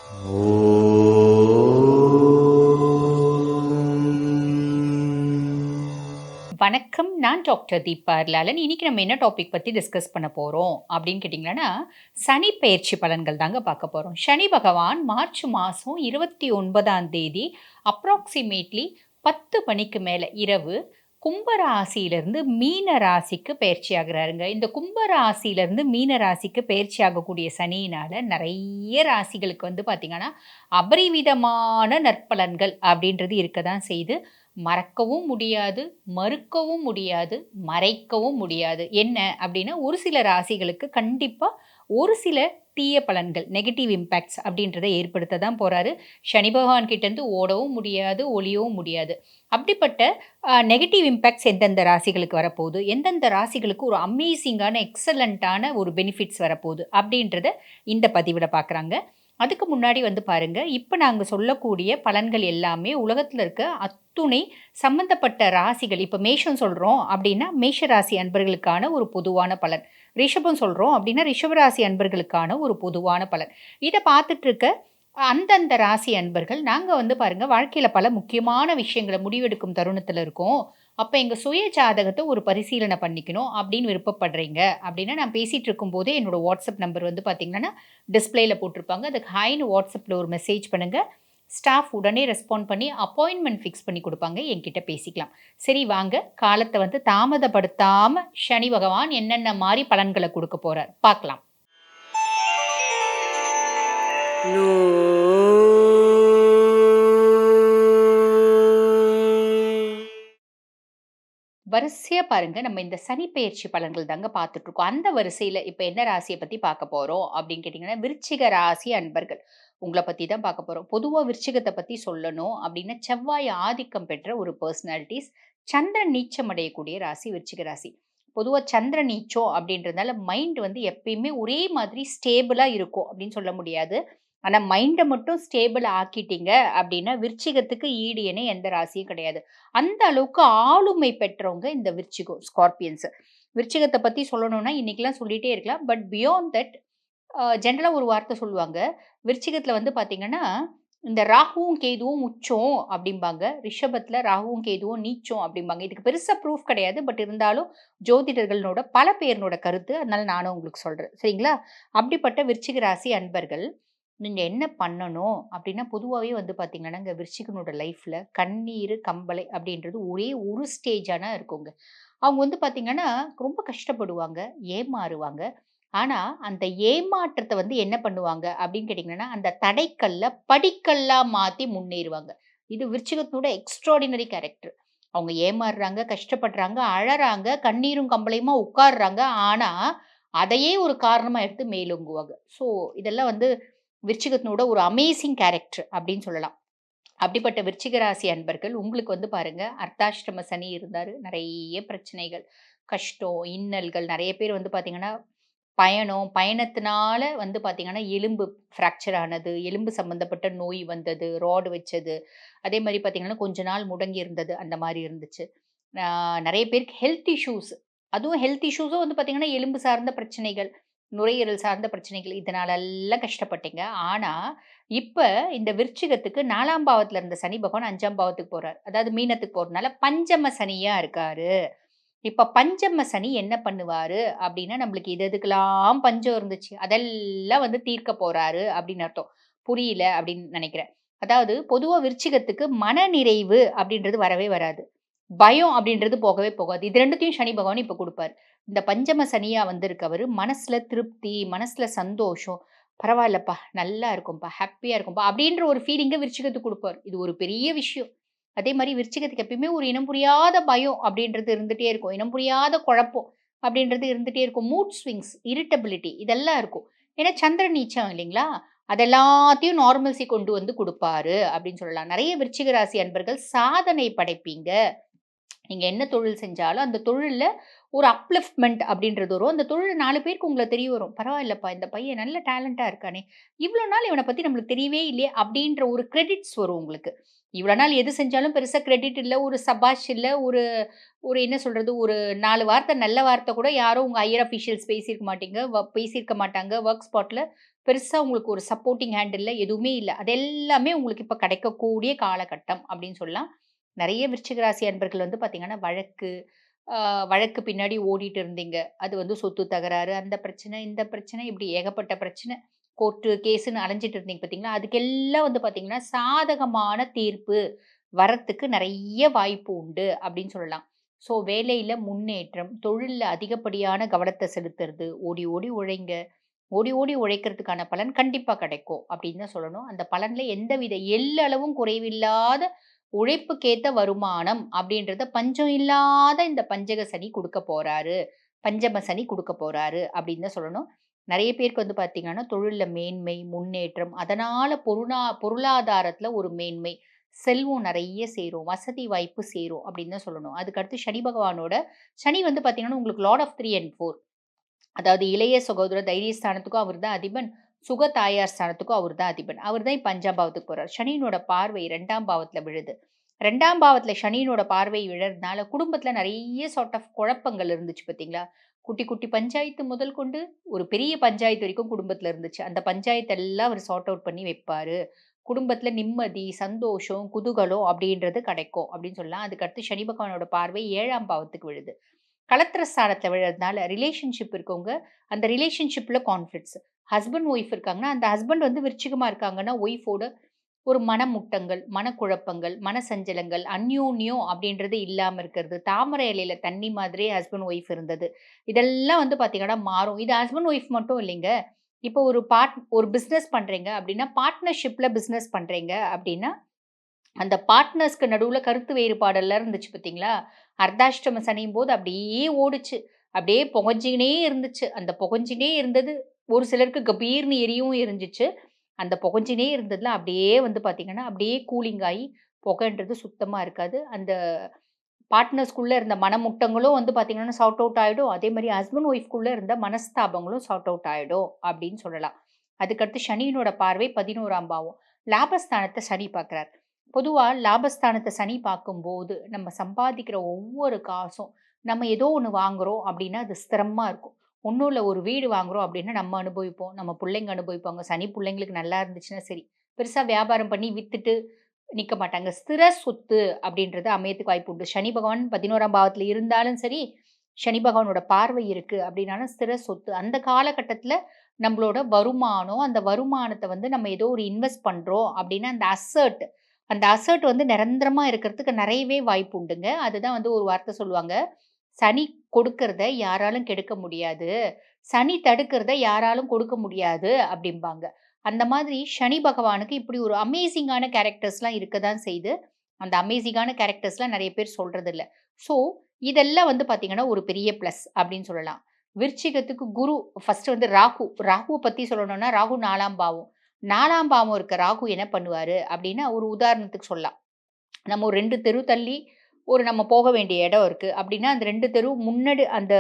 வணக்கம். நான் டாக்டர் தீபா லாலன். இன்னைக்கு நம்ம என்ன டாபிக் பற்றி டிஸ்கஸ் பண்ண போகிறோம் அப்படின்னு கேட்டிங்கன்னா, சனி பெயர்ச்சி பலன்கள் தாங்க பார்க்க போகிறோம். சனி பகவான் மார்ச் மாதம் 29ஆம் தேதி அப்ராக்சிமேட்லி 10 மணிக்கு மேலே இரவு கும்ப ராசியிலிருந்து மீன ராசிக்கு பயிற்சி ஆகிறாருங்க. இந்த கும்ப ராசியிலிருந்து மீன ராசிக்கு பயிற்சி ஆகக்கூடிய சனியினால் நிறைய ராசிகளுக்கு வந்து பார்த்திங்கன்னா அபரிவிதமான நற்பலன்கள் அப்படின்றது இருக்க தான் செய்து. மறக்கவும் முடியாது, மறுக்கவும் முடியாது, மறைக்கவும் முடியாது. என்ன அப்படின்னா, ஒரு சில ராசிகளுக்கு கண்டிப்பாக ஒரு சில தீய பலன்கள், நெகட்டிவ் இம்பேக்ட்ஸ் அப்படின்றத ஏற்படுத்த தான் போகிறாரு. சனி பகவான் கிட்டேருந்து ஓடவும் முடியாது, ஒளியவும் முடியாது. அப்படிப்பட்ட நெகட்டிவ் இம்பேக்ட்ஸ் எந்தெந்த ராசிகளுக்கு வரப்போகுது, எந்தெந்த ராசிகளுக்கு ஒரு அமேசிங்கான எக்ஸலண்ட்டான ஒரு பெனிஃபிட்ஸ் வரப்போகுது அப்படின்றத இந்த பதிவில் பார்க்குறாங்க. அதுக்கு முன்னாடி வந்து பாருங்க, இப்போ நாங்கள் சொல்லக்கூடிய பலன்கள் எல்லாமே உலகத்தில் இருக்க அத்துணை சம்பந்தப்பட்ட ராசிகள். இப்போ மேஷம் சொல்கிறோம் அப்படின்னா மேஷ ராசி அன்பர்களுக்கான ஒரு பொதுவான பலன். ரிஷபம் சொல்கிறோம் அப்படின்னா ரிஷபராசி அன்பர்களுக்கான ஒரு பொதுவான பலன். இதை பார்த்துட்டு இருக்க அந்தந்த ராசி அன்பர்கள் நாங்கள் வந்து பாருங்கள், வாழ்க்கையில் பல முக்கியமான விஷயங்களை முடிவெடுக்கும் தருணத்தில் இருக்கோம். அப்போ எங்கள் சுய ஜாதகத்தை ஒரு பரிசீலனை பண்ணிக்கணும் அப்படின்னு விருப்பப்படுறீங்க அப்படின்னா, நான் பேசிகிட்டு இருக்கும்போதே என்னோட வாட்ஸ்அப் நம்பர் வந்து பார்த்திங்கன்னா டிஸ்பிளேயில் போட்டிருப்பாங்க. அதுக்கு ஹைன்னு வாட்ஸ்அப்பில் ஒரு மெசேஜ் பண்ணுங்கள். ஸ்டாஃப் உடனே ரெஸ்பாண்ட் பண்ணி அப்பாயின்மெண்ட் ஃபிக்ஸ் பண்ணி கொடுப்பாங்க. என்கிட்ட பேசிக்கலாம். சரி வாங்க, காலத்தை வந்து தாமதப்படுத்தாமல் சனி பகவான் என்னென்ன மாதிரி பலன்களை கொடுக்க போகிறார் பார்க்கலாம். வரிசையாக பாருங்க, நம்ம இந்த சனி பெயர்ச்சி பலன்கள் தாங்க பார்த்துட்டு இருக்கோம். அந்த வரிசையில் இப்போ என்ன ராசியை பற்றி பார்க்க போகிறோம் அப்படின்னு கேட்டிங்கன்னா, விருச்சிக ராசி அன்பர்கள் உங்களை பற்றி தான் பார்க்க போகிறோம். பொதுவாக விருச்சிகத்தை பற்றி சொல்லணும் அப்படின்னா, செவ்வாய் ஆதிக்கம் பெற்ற ஒரு பர்சனாலிட்டிஸ். சந்திரன் நீச்சம் அடையக்கூடிய ராசி விருச்சிக ராசி. பொதுவாக சந்திரன் நீச்சம் அப்படின்றதுனால மைண்ட் வந்து எப்பயுமே ஒரே மாதிரி ஸ்டேபிளாக இருக்கும் அப்படின்னு சொல்ல முடியாது. ஆனால் மைண்டை மட்டும் ஸ்டேபிள் ஆக்கிட்டீங்க அப்படின்னா, விருச்சிகத்துக்கு ஈடு இணை எந்த ராசியும் கிடையாது. அந்த அளவுக்கு ஆளுமை பெற்றவங்க இந்த விருச்சிகம், ஸ்கார்பியன்ஸ். விருச்சிகத்தை பற்றி சொல்லணும்னா இன்னைக்கெல்லாம் சொல்லிகிட்டே இருக்கலாம். பட் பியாண்ட் தட் ஜென்ரலாக ஒரு வார்த்தை சொல்லுவாங்க. விருச்சிகத்தில் வந்து பார்த்தீங்கன்னா, இந்த ராகுவும் கேதுவும் உச்சம் அப்படிம்பாங்க. ரிஷபத்தில் ராகுவும் கேதுவும் நீச்சம் அப்படிம்பாங்க. இதுக்கு பெருசாக ப்ரூஃப் கிடையாது. பட் இருந்தாலும் ஜோதிடர்களோட பல பேரினோட கருத்து. அதனால நானும் உங்களுக்கு சொல்கிறேன். சரிங்களா? அப்படிப்பட்ட விருச்சிக ராசி அன்பர்கள் நீங்கள் என்ன பண்ணணும் அப்படின்னா, பொதுவாகவே வந்து பார்த்தீங்கன்னா, இந்த விருச்சிகனோட லைஃப்பில் கண்ணீர், கம்பளை அப்படின்றது ஒரே ஒரு ஸ்டேஜான இருக்குங்க. அவங்க வந்து பார்த்தீங்கன்னா, ரொம்ப கஷ்டப்படுவாங்க, ஏமாறுவாங்க. ஆனால் அந்த ஏமாற்றத்தை வந்து என்ன பண்ணுவாங்க அப்படின்னு கேட்டிங்கன்னா, அந்த தடைக்கல்ல படிக்கல்லா மாற்றி முன்னேறுவாங்க. இது விருச்சிகத்தினோட எக்ஸ்ட்ராடினரி கேரக்டர். அவங்க ஏமாறுறாங்க, கஷ்டப்படுறாங்க, அழறாங்க, கண்ணீரும் கம்பளையுமா உட்கார்றாங்க. ஆனால் அதையே ஒரு காரணமாக எடுத்து மேலோங்குவாங்க. ஸோ இதெல்லாம் வந்து விருச்சிகத்தினோட ஒரு அமேசிங் கேரக்டர் அப்படின்னு சொல்லலாம். அப்படிப்பட்ட விருச்சிக ராசி அன்பர்கள் உங்களுக்கு வந்து பாருங்க, அர்த்தாஷ்டம சனி இருந்தாரு. நிறைய பிரச்சனைகள், கஷ்டம், இன்னல்கள். நிறைய பேர் வந்து பார்த்தீங்கன்னா, பயணத்தினால வந்து பார்த்தீங்கன்னா, எலும்பு ஃப்ராக்சர் ஆனது, எலும்பு சம்மந்தப்பட்ட நோய் வந்தது, ராடு வச்சது. அதே மாரி பார்த்தீங்கன்னா, கொஞ்ச நாள் முடங்கி இருந்தது. அந்த மாரி இருந்துச்சு. நிறைய பேருக்கு ஹெல்த் இஷ்யூஸ். அதுவும் ஹெல்த் இஷ்யூஸும் வந்து பார்த்தீங்கன்னா, எலும்பு சார்ந்த பிரச்சனைகள், நுரையீரல் சார்ந்த பிரச்சனைகள் இதனாலெல்லாம் கஷ்டப்பட்டீங்க. ஆனா, இப்ப இந்த விருச்சிகத்துக்கு 4ஆம் பாவத்துல இருந்த சனி பகவான் 5ஆம் பாவத்துக்கு போறார். அதாவது மீனத்துக்கு போறதுனால பஞ்சம சனியா இருக்காரு. இப்ப பஞ்சம சனி என்ன பண்ணுவாரு அப்படின்னா, நம்மளுக்கு இது எதுக்கெல்லாம் பஞ்சம் இருந்துச்சு, அதெல்லாம் வந்து தீர்க்க போறாரு அப்படின்னு அர்த்தம். புரியல அப்படின்னு நெனைக்கிறேன். அதாவது பொதுவா விருச்சிகத்துக்கு மனநிறைவு அப்படின்றது வரவே வராது. பயம் அப்படின்றது போகவே போகாது. இது 2த்தையும் சனி பகவான் இப்ப குடுப்பாரு. இந்த பஞ்சம சனியா வந்திருக்கவரு மனசுல திருப்தி, மனசுல சந்தோஷம். பரவாயில்லப்பா, நல்லா இருக்கும்பா, ஹேப்பியா இருக்கும்பா அப்படின்ற ஒரு ஃபீலிங்க விருச்சிகத்துக்கு குடுப்பாரு. இது ஒரு பெரிய விஷயம். அதே மாரி விருச்சிகத்துக்கு எப்பயுமே ஒரு இனம் புரியாத பயம் அப்படின்றது இருந்துட்டே இருக்கும். இனம் புரியாத குழப்பம் அப்படின்றது இருந்துட்டே இருக்கும். மூட் ஸ்விங்ஸ், இரிட்டபிலிட்டி இதெல்லாம் இருக்கும். ஏன்னா சந்திரன் நீச்சம் இல்லைங்களா? அதெல்லாத்தையும் நார்மல்சி கொண்டு வந்து குடுப்பாரு அப்படின்னு சொல்லலாம். நெறைய விருச்சிக ராசி அன்பர்கள் சாதனை படைப்பீங்க. நீங்க என்ன தொழில் செஞ்சாலும், அந்த தொழில்ல ஒரு அப்லிஃப்ட்மென்ட் அப்படின்றது வரும். அந்த தொழில் 4 பேருக்கு உங்கள தெரிய வரும். பரவாயில்லப்பா, இந்த பையன் நல்ல டேலண்டா இருக்கானே! இவ்ளோ நாள் இவன பத்தி நம்மளுக்கு தெரியவே இல்லையே! அப்படின்ற ஒரு கிரெடிட்ஸ் வரும் உங்களுக்கு. இவ்ளோ நாள் எது செஞ்சாலும் பெருசா கிரெடிட் இல்ல, ஒரு சபாஷ் இல்ல, ஒரு ஒரு என்ன சொல்றது, ஒரு 4 வார்த்தை நல்ல வார்த்தை கூட யாரும் உங்க ஹையர் அஃபிஷியல்ஸ் பேசியிருக்க மாட்டாங்க. வொர்க் ஸ்பாட்ல பெருசா உங்களுக்கு ஒரு சப்போர்ட்டிங் ஹேண்ட் இல்ல, எதுவுமே இல்ல. அது எல்லாமே உங்களுக்கு இப்ப கிடைக்கக்கூடிய காலகட்டம் அப்படின்னு சொல்லலாம். நெறைய விருச்சிக ராசி அன்பர்கள் வந்து பார்த்தீங்கன்னா, அ வழக்கு பின்னாடி ஓடிட்டு இருந்தீங்க. அது வந்து சொத்து தகராறு, அந்த பிரச்சனை, இந்த பிரச்சனை இப்படி ஏகப்பட்ட பிரச்சனை. கோர்ட்டு, கேஸ்ன்னு அலைஞ்சிட்டு இருந்தீங்க பார்த்தீங்களா? அதுக்கெல்லாம் வந்து பார்த்தீங்கன்னா, சாதகமான தீர்ப்பு வரத்துக்கு நெறைய வாய்ப்பு உண்டு அப்படின்னு சொல்லலாம். ஸோ வேலையில முன்னேற்றம், தொழில்ல அதிகப்படியான கவனத்த செலுத்துறது, ஓடி ஓடி உழைங்க. ஓடி ஓடி உழைக்கிறதுக்கான பலன் கண்டிப்பா கிடைக்கும் அப்படின்னு தான் சொல்லணும். அந்த பலன்ல எந்தவித எள்ளளவும் குறைவில்லாத உழைப்புக்கேத்த வருமானம் அப்படின்றத பஞ்சம் இல்லாத இந்த பஞ்சக சனி குடுக்க போறாரு. பஞ்சம சனி குடுக்க போறாரு அப்படின்னு தான் சொல்லணும். நெறைய பேருக்கு வந்து பார்த்தீங்கன்னா, தொழில்ல மேன்மை, முன்னேற்றம், அதனால பொருளாதாரத்துல ஒரு மேன்மை, செல்வம் நெறைய சேரும், வசதி வாய்ப்பு சேரும் அப்படின்னு தான் சொல்லணும். அதுக்கடுத்து சனி பகவானோட சனி வந்து பார்த்தீங்கன்னா, உங்களுக்கு லார்ட் ஆஃப் 3 அண்ட் 4. அதாவது இளைய சகோதரர் தைரியஸ்தானத்துக்கும் அவர் தான் அதிபன். சுக தாயார் ஸ்தானத்துக்கும் அவர் தான் அதிபன். அவர் தான் இப்ப 5ஆம் பாவத்துக்கு போறார். சனியினோட பார்வை 2ஆம் பாவத்துல விழுது. 2ஆம் பாவத்துல சனியினோட பார்வை விழறதுனால, குடும்பத்துல நெறைய சார்ட் ஆஃப் குழப்பங்கள் இருந்துச்சு பார்த்தீங்களா? குட்டி, குட்டி பஞ்சாயத்து முதல் கொண்டு ஒரு பெரிய பஞ்சாயத்து வரைக்கும் குடும்பத்துல இருந்துச்சு. அந்த பஞ்சாயத்தெல்லாம் அவர் சார்ட் அவுட் பண்ணி வைப்பாரு. குடும்பத்துல நிம்மதி, சந்தோஷம், குதூகலம் அப்படின்றது கிடைக்கும் அப்படின்னு சொல்லலாம். அதுக்கடுத்து சனி பகவானோட பார்வை 7ஆம் பாவத்துக்கு விழுது. கலத்திர ஸ்தானத்துல விழறதுனால ரிலேஷன்ஷிப் இருக்கவங்க, அந்த ரிலேஷன்ஷிப்ல கான்ஃப்ளிக்ட்ஸ். ஹஸ்பண்ட், ஒய்ஃப் இருக்காங்கன்னா, அந்த ஹஸ்பண்ட் வந்து விருச்சிகமா இருக்காங்கன்னா, ஒய்ஃபோட ஒரு மனமுட்டங்கள், மனக்குழப்பங்கள், மனசஞ்சலங்கள், அந்யோன்யம் அப்படின்றது இல்லாம இருக்கிறது. தாமரை இலையில தண்ணி மாதிரியே ஹஸ்பண்ட், ஒய்ஃப் இருந்தது. இதெல்லாம் வந்து பார்த்தீங்கன்னா மாறும். இது ஹஸ்பண்ட், ஒய்ஃப் மட்டும் இல்லைங்க. இப்போ ஒரு பிசினஸ் பண்றீங்க அப்படின்னா, பார்ட்னர்ஷிப்ல பிசினஸ் பண்றீங்க அப்படின்னா, அந்த பார்ட்னர்ஸ்க்கு நடுவுல கருத்து வேறுபாடெல்லாம் இருந்துச்சு பார்த்தீங்களா? அர்த்தாஷ்டம சனியும்போது அப்படியே ஓடுச்சு. அப்படியே புகஞ்சுகினே இருந்துச்சு. அந்த புகஞ்சினே இருந்தது ஒரு சிலருக்கு கபீர்னு எரியவும் எரிஞ்சுச்சு. அந்த புகஞ்சினே இருந்ததுல அப்படியே வந்து பார்த்தீங்கன்னா, அப்படியே கூலிங் ஆயி புகைன்றது சுத்தமா இருக்காது. அந்த பார்ட்னர்ஸ்குள்ள இருந்த மனமுட்டங்களும் வந்து பார்த்தீங்கன்னா, சார்ட் அவுட் ஆயிடும். அதேமாரி ஹஸ்பண்ட், ஒய்ஃப்குள்ள இருந்த மனஸ்தாபங்களும் சார்ட் அவுட் ஆயிடும் அப்படின்னு சொல்லலாம். அதுக்கடுத்து சனியினோட பார்வை 11ஆம் பாவம். லாபஸ்தானத்த சனி பார்க்குறார். பொதுவா லாபஸ்தானத்த சனி பார்க்கும்போது, நம்ம சம்பாதிக்கிற ஒவ்வொரு காசும், நம்ம ஏதோ ஒண்ணு வாங்குறோம் அப்படின்னா, அது ஸ்திரமா இருக்கும். ஒண்ணும் இல்ல ஒரு வீடு வாங்குறோம் அப்படின்னா, நம்ம அனுபவிப்போம். நம்ம புள்ளைங்க அனுபவிப்பாங்க. சனி புள்ளைங்களுக்கு நல்லா இருந்துச்சுன்னா சரி. பெருசா வியாபாரம் பண்ணி வித்துட்டு நிக்க மாட்டாங்க. ஸ்திர சொத்து அப்படின்றது அமையத்துக்கு வாய்ப்பு உண்டு. சனி பகவான் 11ஆம் பாவத்துல இருந்தாலும் சரி, சனி பகவானோட பார்வை இருக்கு அப்படின்னாலும் ஸ்திர சொத்து. அந்த காலகட்டத்துல நம்மளோட வருமானம், அந்த வருமானத்த வந்து நம்ம ஏதோ ஒரு இன்வெஸ்ட் பண்றோம் அப்படின்னா, அந்த அசெட் வந்து நிரந்தரமா இருக்கிறதுக்கு நெறையவே வாய்ப்பு உண்டுங்க. அதுதான் வந்து ஒரு வார்த்தை சொல்லுவாங்க. "சனி கொடுக்கிறத யாராலும் கெடுக்க முடியாது. சனி தடுக்கிறத யாராலும் கொடுக்க முடியாது" அப்படிம்பாங்க. அந்த மாதிரி சனி பகவானுக்கு இப்படி ஒரு அமேசிங்கான கேரக்டர்ஸ்லாம் இருக்க தான் செய்யுது. அந்த அமேசிங்கான கேரக்டர்ஸ்லாம் நெறைய பேர் சொல்றதில்ல. ஸோ, இதெல்லாம் வந்து பார்த்தீங்கன்னா, ஒரு பெரிய பிளஸ் அப்படின்னு சொல்லலாம். விருச்சிகத்துக்கு குரு ஃபர்ஸ்ட் வந்து ராகு. ராகுவ பத்தி சொல்லணும்னா, ராகு 4ஆம் பாவம். 4ஆம் பாவம் இருக்க ராகு என்ன பண்ணுவாரு அப்படின்னா, ஒரு உதாரணத்துக்கு சொல்லலாம். நம்ம ஒரு 2 தெரு தள்ளி நம்ம போக வேண்டிய இடம் இருக்கு. அப்டின்னா, அந்த 2 தெரு முன்னாடி அந்த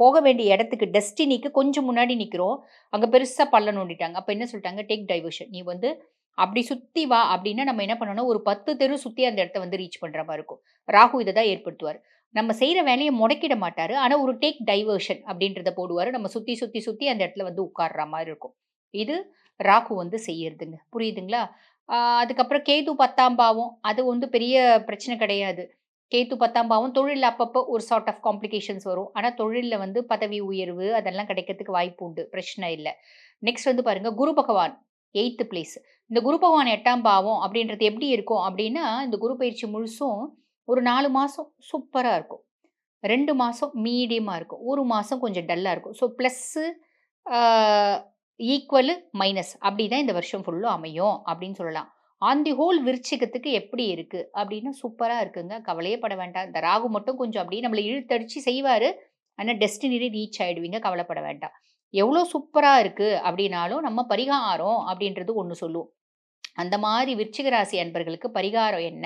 போக வேண்டிய இடத்துக்கு டெஸ்டினிக்கு கொஞ்சம் முன்னாடி நிக்கிறோம். அங்க பெருசா பள்ளம் நோண்டிட்டாங்க. அப்ப என்ன சொல்ட்டாங்க, டேக் டைவர்ஷன். நீ வந்து அப்டி சுத்தி வா அப்டின்னா, நம்ம என்ன பண்ணணும், ஒரு 10 தெரு சுத்தி அந்த இடத்த வந்து ரீச் பண்ற மாரி இருக்கும். ராகு இத தான் ஏற்படுத்துவாரு. நம்ம செய்ற வேலைய முடக்கிட மாட்டாரு. ஆனா, ஒரு டேக் டைவர்ஷன் அப்டின்றத போடுவாரு. நம்ம சுத்தி, சுத்தி, சுத்தி அந்த இடத்துல வந்து உட்கார்ற மாரி இருக்கும். இது ராகு வந்து செய்யறதுங்க. புரியுதுங்களா? அதுக்கப்புறம் கேது 10ஆம் பாவம். அது வந்து பெரிய பிரச்சனை கிடையாது. கேத்து 10ஆம் பாவம் தொழில்ல அப்பப்போ ஒரு சார்ட் ஆஃப் காம்ப்ளிகேஷன்ஸ் வரும். ஆனா தொழில்ல வந்து பதவி உயர்வு அதெல்லாம் கிடைக்கிறதுக்கு வாய்ப்பு உண்டு. பிரச்சனை இல்ல. நெக்ஸ்ட் வந்து பாருங்க குரு பகவான் 8த் பிளேஸ். இந்த குரு பகவான் 8ஆம் பாவம் அப்படின்றது எப்படி இருக்கும் அப்படின்னா, இந்த குரு பயிற்சி முழுசும் ஒரு 4 மாசம் சூப்பரா இருக்கும். 2 மாசம் மீடியமா இருக்கும். 1 மாசம் கொஞ்சம் டல்லா இருக்கும். ஸோ பிளஸ்ஸு ஆ ஈக்குவலு, மைனஸ் அப்படி தான் இந்த வருஷம் ஃபுல்லும் அமையும் அப்படின்னு சொல்லலாம். ஆன் தி ஹோல் விருச்சிகத்துக்கு எப்படி இருக்கு? அப்படின்னா சூப்பரா இருக்குங்க. கவலையே பட வேண்டாம். இந்த ராகு மட்டும் கொஞ்சம் அப்படியே நம்மள இழுத்தடிச்சு செய்வாரு. ஆனா டெஸ்டினில ரீச் ஆயிடுவீங்க. கவலைப்பட வேண்டாம். எவ்வளோ சூப்பரா இருக்கு அப்படின்னாலும், நம்ம பரிகாரம் அப்படின்றது ஒண்ணு சொல்லுவோம். அந்த மாரி விருச்சிக ராசி அன்பர்களுக்கு பரிகாரம் என்ன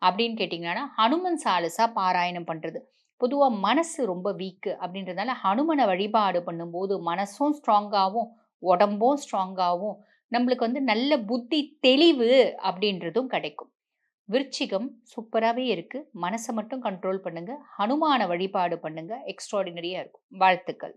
அப்படின்னு கேட்டீங்கன்னா, ஹனுமன் சாலிசா பாராயணம் பண்றது. பொதுவா மனசு ரொம்ப வீக்கு அப்படின்றதுனால ஹனுமன வழிபாடு பண்ணும்போது மனசும் ஸ்ட்ராங்காவும், உடம்பும் ஸ்ட்ராங்காவும், நம்மளுக்கு வந்து நல்ல புத்தி தெளிவு அப்படின்றதும் கிடைக்கும். விருச்சிகம் சூப்பராவே இருக்கு. மனச மட்டும் கண்ட்ரோல் பண்ணுங்க. ஹனுமான வழிபாடு பண்ணுங்க. எக்ஸ்ட்ரார்டினரியா இருக்கும். வாழ்த்துக்கள்.